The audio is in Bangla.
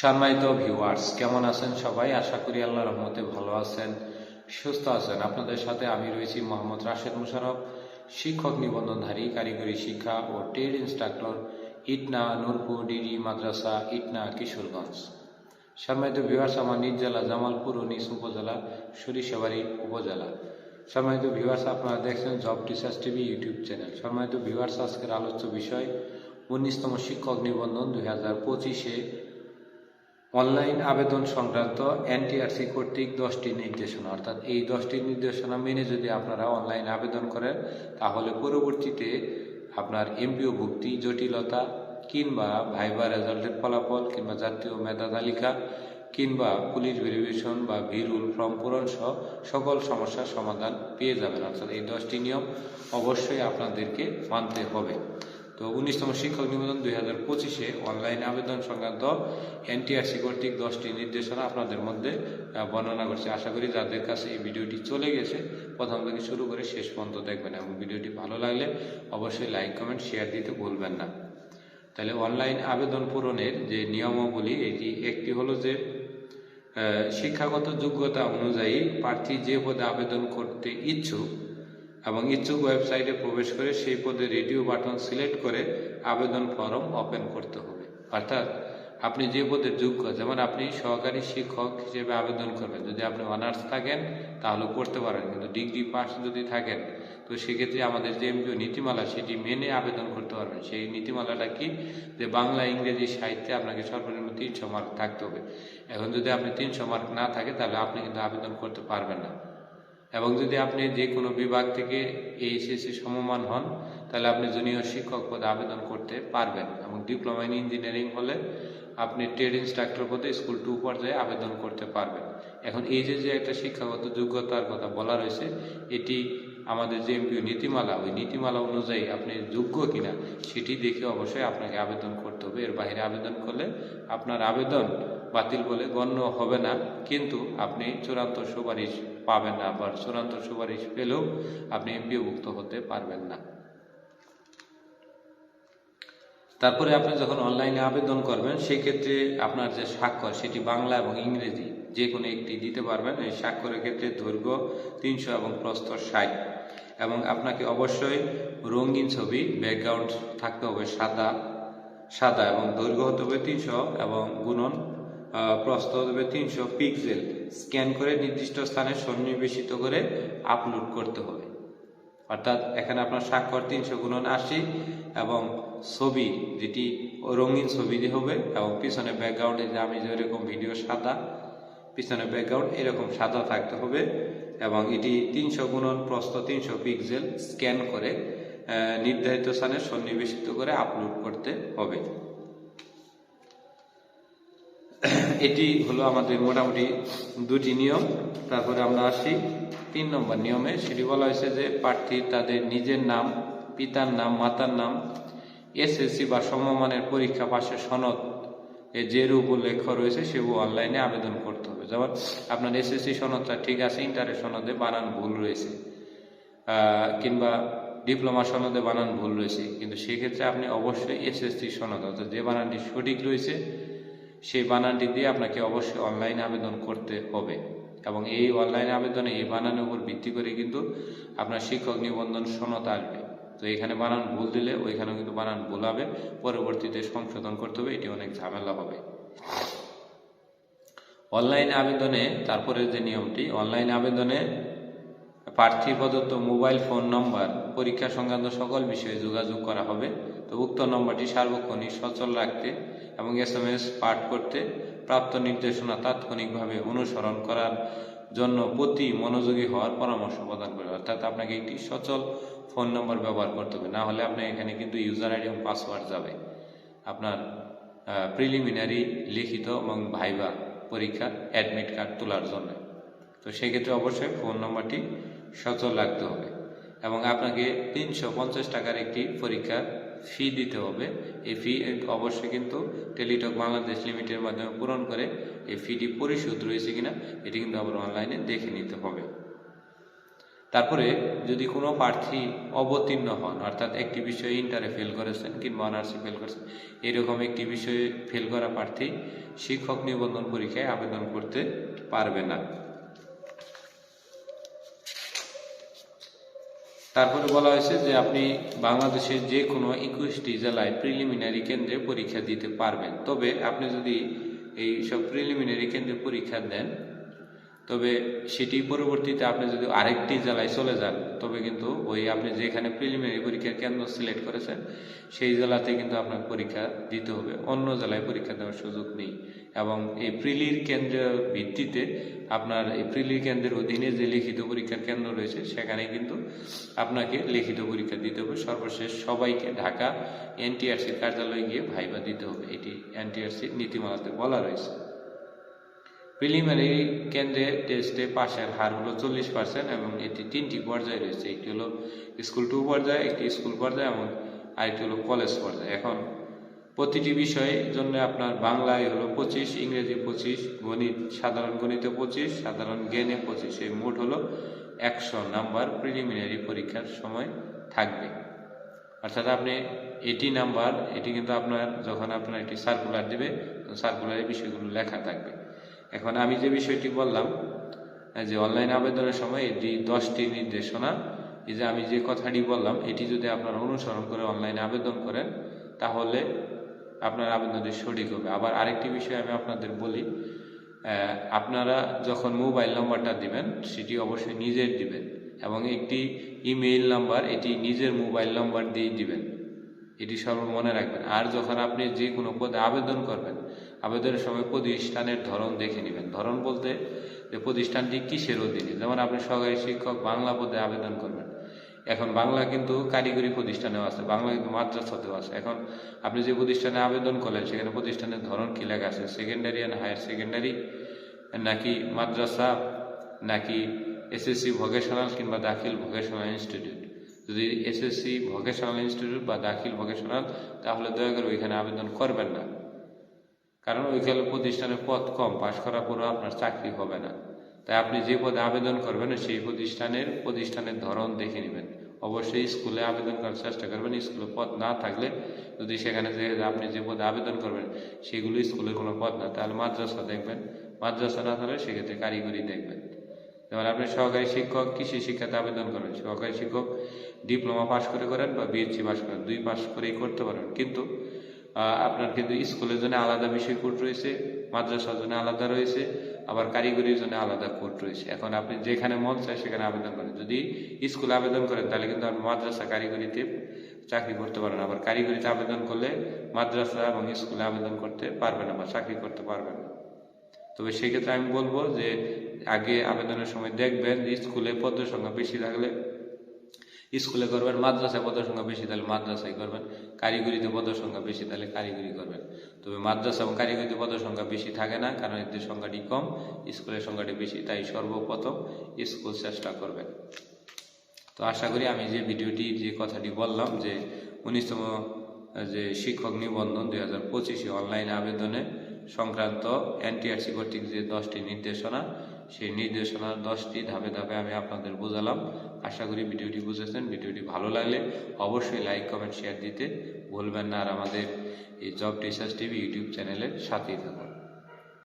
সম্মানিত ভিউয়ার্স, কেমন আছেন সবাই? আশা করি আল্লাহর রহমতে ভালো আছেন, সুস্থ আছেন। আপনাদের সাথে আমি রয়েছি মোহাম্মদ রাশেদ মুশারফ, শিক্ষক নিবন্ধনধারী, কারিগরি শিক্ষা ও trade instructor, Itna Nurpur DD মাদ্রাসা, ইটনা, কিশোরগঞ্জ। সম্মানিত ভিউয়ার্স, আমার নিজ জেলা জামালপুর ও নিজ উপজেলা সরিষাবাড়ি উপজেলা। সম্মানিত ভিউয়ার্স, আপনারা দেখছেন job teachers TV YouTube channel. সম্মানিত ভিউয়ার্স, আজকের আলোচ্য বিষয় 19তম শিক্ষক নিবন্ধন 2025-এ অনলাইন আবেদন সংক্রান্ত এনটিআরসি কর্তৃক 10টি নির্দেশনা। অর্থাৎ এই 10টি নির্দেশনা মেনে যদি আপনারা অনলাইন আবেদন করেন, তাহলে পরবর্তীতে আপনার এমপিও ভুক্তি জটিলতা কিংবা ভাইবা রেজাল্টের ফলাফল কিংবা জাতীয় মেধা তালিকা কিংবা পুলিশ ভেরিফিকেশন বা ভিরুল ফর্ম পূরণ সহ সকল সমস্যার সমাধান পেয়ে যাবেন। অর্থাৎ এই 10টি নিয়ম অবশ্যই আপনাদেরকে মানতে হবে। তো 19তম শিক্ষক নিবন্ধন 2025-এ অনলাইন আবেদন সংক্রান্ত এনটিআরসি কর্তৃক 10টি নির্দেশনা আপনাদের মধ্যে বর্ণনা করছি। আশা করি যাদের কাছে এই ভিডিওটি চলে গেছে প্রথম থেকে শুরু করে শেষ পর্যন্ত দেখবেন, এবং ভিডিওটি ভালো লাগলে অবশ্যই লাইক কমেন্ট শেয়ার দিতে ভুলবেন না। তাহলে অনলাইন আবেদন পূরণের যে নিয়মাবলী, এটি একটি হলো যে শিক্ষাগত যোগ্যতা অনুযায়ী প্রার্থী যে পদে আবেদন করতে ইচ্ছুক এবং ইচ্ছুক ওয়েবসাইটে প্রবেশ করে সেই পদে রেডিও বাটন সিলেক্ট করে আবেদন ফর্ম ওপেন করতে হবে। অর্থাৎ আপনি যে পদে যোগ্য, যেমন আপনি সহকারী শিক্ষক হিসেবে আবেদন করবেন, যদি আপনি অনার্স থাকেন তাহলে করতে পারেন, কিন্তু ডিগ্রি পাস যদি থাকেন তো সেক্ষেত্রে আমাদের যে এমপিও নীতিমালা সেটি মেনে আবেদন করতে পারবেন। সেই নীতিমালাটা কি, যে বাংলা ইংরেজি সাহিত্যে আপনাকে সর্বনিম্ন 300 মার্ক থাকতে হবে। এখন যদি আপনি 300 মার্ক না থাকে তাহলে আপনি কিন্তু আবেদন করতে পারবেন না। এবং যদি আপনি যে কোনো বিভাগ থেকে এইচএসসি সমমান হন তাহলে আপনি জুনিয়র শিক্ষক পদে আবেদন করতে পারবেন, এবং ডিপ্লোমা ইন ইঞ্জিনিয়ারিং হলে আপনি ট্রেড ইনস্ট্রাক্টর পদে স্কুল 2 পর্যায়ে আবেদন করতে পারবেন। এখন এই যে একটা শিক্ষাগত যোগ্যতার কথা বলা রয়েছে, এটি আমাদের যে এমপিও নীতিমালা, ওই নীতিমালা অনুযায়ী আপনি যোগ্য কিনা সেটি দেখে অবশ্যই আপনাকে আবেদন করতে হবে। এর বাইরে আবেদন করলে আপনার আবেদন বাতিল বলে গণ্য হবে না, কিন্তু আপনি চূড়ান্ত সুপারিশ পাবেন না, আবার চূড়ান্ত সুপারিশ পেলেও আপনি এমপিওভুক্ত হতে পারবেন না। তারপরে আপনি যখন অনলাইনে আবেদন করবেন সেই ক্ষেত্রে আপনার যে স্বাক্ষর সেটি বাংলা এবং ইংরেজি যে কোনো একটি দিতে পারবেন। এই স্বাক্ষরের ক্ষেত্রে দৈর্ঘ্য 300 এবং প্রস্থ 60, এবং আপনাকে অবশ্যই রঙিন ছবি, ব্যাকগ্রাউন্ড থাকতে হবে সাদা সাদা, এবং দৈর্ঘ্য হতে হবে 300 এবং গুণন প্রস্থ হতে হবে 300 পিক্সেল, স্ক্যান করে নির্দিষ্ট স্থানে সন্নিবেশিত করে আপলোড করতে হবে। অর্থাৎ এখানে আপনার স্বাক্ষর 300x80 এবং ছবি যেটি রঙিন ছবি হবে, এবং পিছনে ব্যাকগ্রাউন্ডে যে আমি যেরকম ভিডিও সাদা, পিছনে ব্যাকগ্রাউন্ড এরকম সাদা থাকতে হবে, এবং এটি 300x প্রস্থ 300 পিক্সেল স্ক্যান করে নির্ধারিত স্থানে সন্নিবেশিত করে আপলোড করতে হবে। এটি হলো আমাদের মোটামুটি 2টি নিয়ম। তারপরে আমরা আসি 3 নম্বর নিয়মে। সেটি বলা হয়েছে যে প্রার্থী তাদের নিজের নাম, পিতার নাম, মাতার নাম, এসএসসি বা সমমানের পরীক্ষা পাশের সনদ যে রূপ উল্লেখ রয়েছে সেগুলো অনলাইনে আবেদন করতে হবে। যেমন আপনার এসএসসি সনদটা ঠিক আছে, ইন্টারের সনদে বানান ভুল রয়েছে, কিংবা ডিপ্লোমা সনদে বানান ভুল রয়েছে, কিন্তু সেক্ষেত্রে আপনি অবশ্যই এসএসসি সনদ, অর্থাৎ যে বানানটি সঠিক রয়েছে সেই বানানটি দিয়ে আপনাকে অবশ্যই অনলাইনে আবেদন করতে হবে। এবং এই অনলাইন আবেদনে এই বানানের উপর ভিত্তি করে কিন্তু আপনার শিক্ষক নিবন্ধন সনদ আসবে। তো এখানে বানান ভুল দিলে ওইখানেও কিন্তু বানান ভুল হবে, পরবর্তীতে সংশোধন করতে হবে, এটি অনেক ঝামেলা হবে। অনলাইন আবেদনে তারপরে যে নিয়মটি, অনলাইন আবেদনে প্রার্থী প্রদত্ত মোবাইল ফোন নম্বর পরীক্ষা সংক্রান্ত সকল বিষয়ে যোগাযোগ করা হবে। তো উক্ত নম্বরটি সার্বক্ষণিক সচল রাখতে এবং SMS পাঠ করতে, প্রাপ্ত নির্দেশনা তাৎক্ষণিকভাবে অনুসরণ করার জন্য প্রতি মনোযোগী হওয়ার পরামর্শ প্রদান করে। অর্থাৎ আপনাকে একটি সচল ফোন নম্বর ব্যবহার করতে হবে, না হলে আপনার এখানে কিন্তু ইউজার আইডি এবং পাসওয়ার্ড যাবে আপনার প্রিলিমিনারি লিখিত এবং ভাইবা পরীক্ষা অ্যাডমিট কার্ড তোলার জন্য। তো সেক্ষেত্রে অবশ্যই ফোন নম্বরটি সচল রাখতে হবে, এবং আপনাকে 350 টাকার একটি পরীক্ষার ফি দিতে হবে। এই ফি অবশ্যই কিন্তু টেলিটক বাংলাদেশ লিমিটেডের মাধ্যমে পূরণ করে এই ফিটি পরিশোধ রয়েছে কিনা এটি কিন্তু আবার অনলাইনে দেখে নিতে হবে। তারপরে যদি কোনো প্রার্থী অবতীর্ণ হন, অর্থাৎ একটি বিষয়ে ইন্টারে ফেল করেছেন কিংবা অনার্সে ফেল করেছেন, এরকম একটি বিষয়ে ফেল করা প্রার্থী শিক্ষক নিবন্ধন পরীক্ষায় আবেদন করতে পারবে না। তারপরে বলা হয়েছে যে আপনি বাংলাদেশের যে কোনো 21টি জেলায় প্রিলিমিনারি কেন্দ্রে পরীক্ষা দিতে পারবেন। তবে আপনি যদি এই সব প্রিলিমিনারি কেন্দ্রে পরীক্ষা দেন, তবে সেটি পরবর্তীতে আপনি যদি আরেকটি জেলায় চলে যান, তবে কিন্তু ওই আপনি যেখানে প্রিলিমিনারি পরীক্ষার কেন্দ্র সিলেক্ট করেছেন সেই জেলাতে কিন্তু আপনার পরীক্ষা দিতে হবে, অন্য জেলায় পরীক্ষা দেওয়ার সুযোগ নেই। এবং এই প্রিলির কেন্দ্রের ভিত্তিতে আপনার এই প্রিলির কেন্দ্রের অধীনে যে লিখিত পরীক্ষার কেন্দ্র রয়েছে সেখানে কিন্তু আপনাকে লিখিত পরীক্ষা দিতে হবে। সর্বশেষ সবাইকে ঢাকা এনটিআরসির কার্যালয়ে গিয়ে ভাইবা দিতে হবে, এটি এনটিআরসির নীতিমালাতে বলা রয়েছে। প্রিলিমিনারি কেন্দ্রে টেস্টে পাশের হার হলো 40% এবং এটি 3টি পর্যায়ে রয়েছে। একটি হলো স্কুল 2 পর্যায়ে, একটি স্কুল পর্যায়ে এবং আরেকটি হলো কলেজ পর্যায়ে। এখন প্রতিটি বিষয়ের জন্য আপনার বাংলায় হলো 25, ইংরেজি 25, গণিত সাধারণ গণিতে 25, সাধারণ জ্ঞানে 25, এই মোট হলো 100 নাম্বার প্রিলিমিনারি পরীক্ষার সময় থাকবে। অর্থাৎ আপনি 80 নাম্বার, এটি কিন্তু আপনার যখন আপনার একটি সার্কুলার দিবে, সার্কুলারের বিষয়গুলো লেখা থাকবে। এখন আমি যে বিষয়টি বললাম যে অনলাইন আবেদনের সময় এটি 10টি নির্দেশনা, এই যে আমি যে কথাটি বললাম এটি যদি আপনারা অনুসরণ করে অনলাইনে আবেদন করেন তাহলে আপনার আবেদনটি সঠিক হবে। আবার আরেকটি বিষয় আমি আপনাদের বলি, আপনারা যখন মোবাইল নাম্বারটা দিবেন সেটি অবশ্যই নিজের দিবেন এবং একটি ইমেইল নাম্বার এটি নিজের মোবাইল নাম্বার দিয়ে দিবেন, এটি সর্ব মনে রাখবেন। আর যখন আপনি যে কোনো পদে আবেদন করবেন, আবেদনের সময় প্রতিষ্ঠানের ধরন দেখে নেবেন। ধরন বলতে যে প্রতিষ্ঠানটি কিসের অধীনে, যেমন আপনি সহকারী শিক্ষক বাংলা পদে আবেদন করবেন, এখন বাংলা কিন্তু কারিগরি প্রতিষ্ঠানেও আছে, বাংলা কিন্তু মাদ্রাসাতেও আছে। এখন আপনি যে প্রতিষ্ঠানে আবেদন করলেন সেখানে প্রতিষ্ঠানের ধরন কি লেখা আছে, সেকেন্ডারি অ্যান্ড হায়ার সেকেন্ডারি নাকি মাদ্রাসা নাকি এসএসসি ভোকেশনাল কিংবা দাখিল ভোকেশনাল ইনস্টিটিউট। যদি এসএসসি ভোকেশনাল ইনস্টিটিউট বা দাখিল ভোকেশনাল, তাহলে দয়া করে ওইখানে আবেদন করবেন না, কারণ ওইখানে প্রতিষ্ঠানের পদ কম, পাশ করার পরেও আপনার চাকরি হবে না। তাই আপনি যে পদে আবেদন করবেন সেই প্রতিষ্ঠানের ধরন দেখে নেবেন। অবশ্যই স্কুলে আবেদন করার চেষ্টা করবেন। স্কুলে পদ না থাকলে, যদি সেখানে যে আপনি যে পদে আবেদন করবেন সেগুলো স্কুলের কোনো পদ না, তাহলে মাদ্রাসা দেখবেন, মাদ্রাসা না থাকলে সেক্ষেত্রে কারিগরি দেখবেন। যেমন আপনি সহকারী শিক্ষক কৃষি শিক্ষাতে আবেদন করবেন, সহকারী শিক্ষক ডিপ্লোমা পাশ করে করেন বা বিএসসি পাশ করেন, 2 পাশ করেই করতে পারবেন। কিন্তু আপনার কিন্তু স্কুলের জন্য আলাদা বিষয় কোড রয়েছে, মাদ্রাসার জন্য আলাদা রয়েছে, আবার কারিগরির জন্য আলাদা কোড রয়েছে। এখন আপনি যেখানে মন চায় সেখানে আবেদন করেন। যদি স্কুলে আবেদন করেন তাহলে কিন্তু আপনি মাদ্রাসা কারিগরিতে চাকরি করতে পারেন, আবার কারিগরিতে আবেদন করলে মাদ্রাসা এবং স্কুলে আবেদন করতে পারবেন না বা চাকরি করতে পারবেন না। তবে সেক্ষেত্রে আমি বলবো যে আগে আবেদনের সময় দেখবেন যে স্কুলে পদের সংখ্যা বেশি থাকলে স্কুলে করবেন, মাদ্রাসায় পদের সংখ্যা বেশি তাহলে মাদ্রাসায় করবেন, কারিগরিতে পদের সংখ্যা বেশি তাহলে কারিগরি করবেন। তবে মাদ্রাসা এবং কারিগরিতে পদের সংখ্যা বেশি থাকে না, কারণ এদের সংখ্যাটি কম, স্কুলের সংখ্যাটি বেশি, তাই সর্বপ্রথম স্কুল চেষ্টা করবেন। তো আশা করি আমি যে ভিডিওটি যে কথাটি বললাম যে 19তম যে শিক্ষক নিবন্ধন 2025 অনলাইন আবেদনে সংক্রান্ত এনটিআরসি কর্তৃক যে 10টি নির্দেশনা, সেই নির্দেশনার 10টি ধাপে ধাপে আমি আপনাদের বোঝালাম। আশা করি ভিডিওটি বুঝেছেন। ভিডিওটি ভালো লাগলে অবশ্যই লাইক কমেন্ট শেয়ার দিতে ভুলবেন না, আর আমাদের এই জব টিচার্স টিভি ইউটিউব চ্যানেলের সাথেই থাকুন।